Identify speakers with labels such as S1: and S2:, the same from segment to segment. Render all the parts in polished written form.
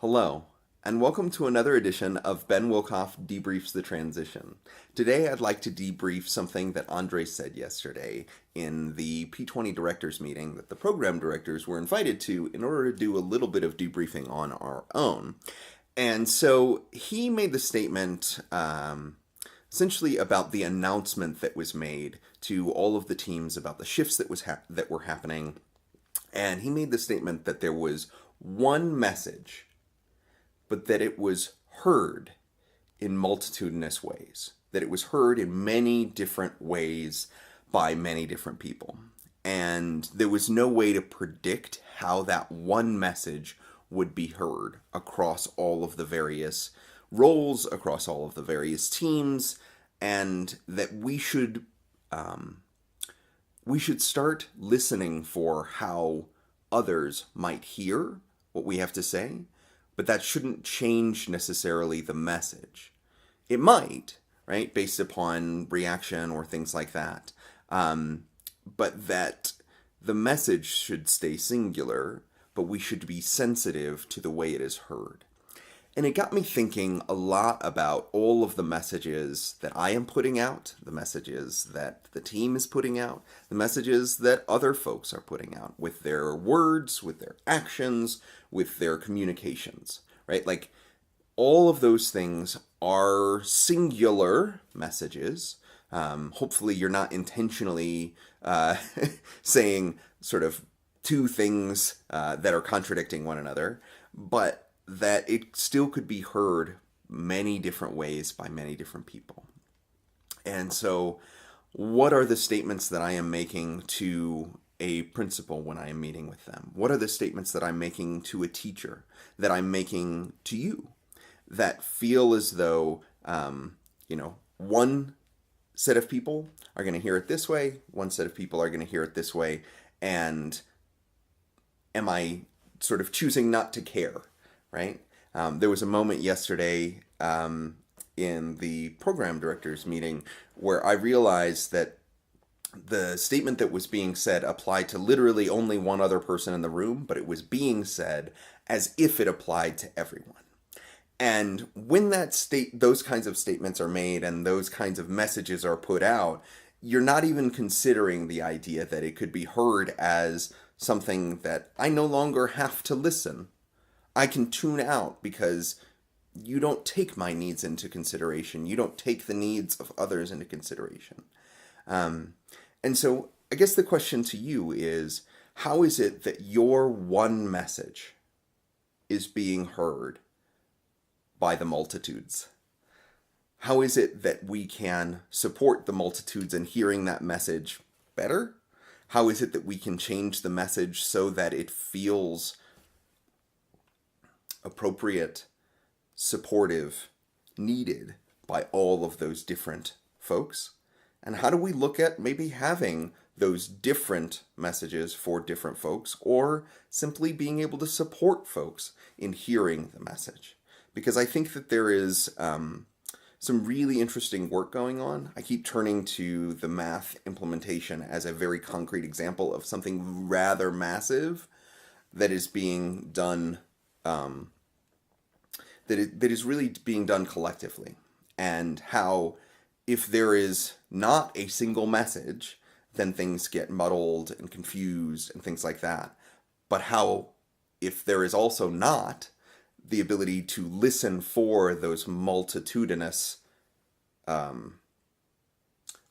S1: Hello, and welcome to another edition of Ben Wilkoff Debriefs the Transition. Today I'd like to debrief something that Andre said yesterday in the P20 directors meeting that the program directors were invited to in order to do a little bit of debriefing on our own. And so he made the statement essentially about the announcement that was made to all of the teams about the shifts that were happening. And he made the statement that there was one message, but that it was heard in multitudinous ways, that it was heard in many different ways by many different people. And there was no way to predict how that one message would be heard across all of the various roles, across all of the various teams, and that we should start listening for how others might hear what we have to say, but that shouldn't change necessarily the message. It might, right, based upon reaction or things like that, but that the message should stay singular, but we should be sensitive to the way it is heard. And it got me thinking a lot about all of the messages that I am putting out, the messages that the team is putting out, the messages that other folks are putting out with their words, with their actions, with their communications, right? Like all of those things are singular messages. Hopefully you're not intentionally saying sort of two things that are contradicting one another, but that it still could be heard many different ways by many different people. And so, what are the statements that I am making to a principal when I am meeting with them? What are the statements that I'm making to a teacher, that I'm making to you, that feel as though, one set of people are going to hear it this way, one set of people are going to hear it this way, and am I sort of choosing not to care? Right? There was a moment yesterday in the program directors meeting where I realized that the statement that was being said applied to literally only one other person in the room, but it was being said as if it applied to everyone. And when those kinds of statements are made and those kinds of messages are put out, you're not even considering the idea that it could be heard as something that I no longer have to listen. I can tune out because you don't take my needs into consideration. You don't take the needs of others into consideration. And so I guess the question to you is, how is it that your one message is being heard by the multitudes? How is it that we can support the multitudes in hearing that message better? How is it that we can change the message so that it feels appropriate, supportive, needed by all of those different folks? And how do we look at maybe having those different messages for different folks, or simply being able to support folks in hearing the message? Because I think that there is some really interesting work going on. I keep turning to the math implementation as a very concrete example of something rather massive that is being done that is really being done collectively, and how if there is not a single message, then things get muddled and confused and things like that. But how if there is also not the ability to listen for those multitudinous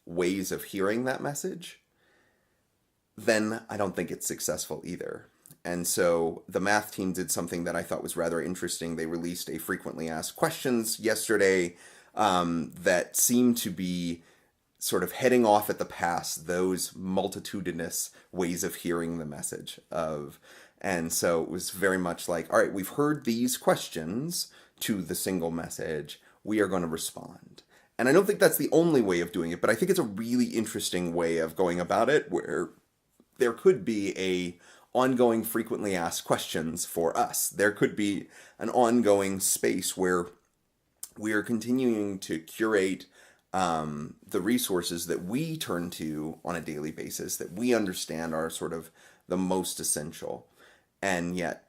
S1: ways of hearing that message, then I don't think it's successful either. And so the math team did something that I thought was rather interesting. They released a frequently asked questions yesterday that seemed to be sort of heading off at the pass those multitudinous ways of hearing the message of. And so it was very much like, all right, we've heard these questions to the single message. We are going to respond. And I don't think that's the only way of doing it, but I think it's a really interesting way of going about it, where there could be a ongoing frequently asked questions for us. There could be an ongoing space where we are continuing to curate the resources that we turn to on a daily basis, that we understand are sort of the most essential. And yet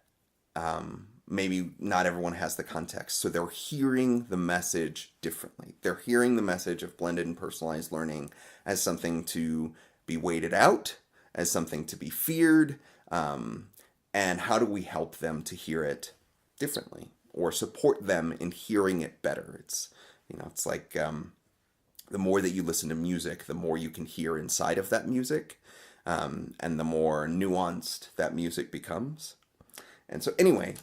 S1: maybe not everyone has the context. So they're hearing the message differently. They're hearing the message of blended and personalized learning as something to be waited out, as something to be feared. And how do we help them to hear it differently or support them in hearing it better? It's like the more that you listen to music, the more you can hear inside of that music, and the more nuanced that music becomes. And so anyway,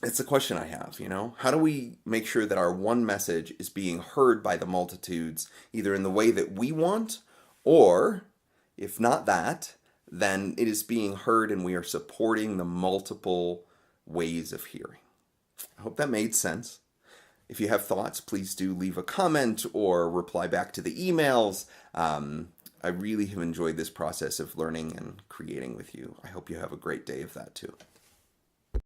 S1: it's the question I have, how do we make sure that our one message is being heard by the multitudes, either in the way that we want, or if not that, then it is being heard and we are supporting the multiple ways of hearing. I hope that made sense. If you have thoughts, please do leave a comment or reply back to the emails. I really have enjoyed this process of learning and creating with you. I hope you have a great day of that too.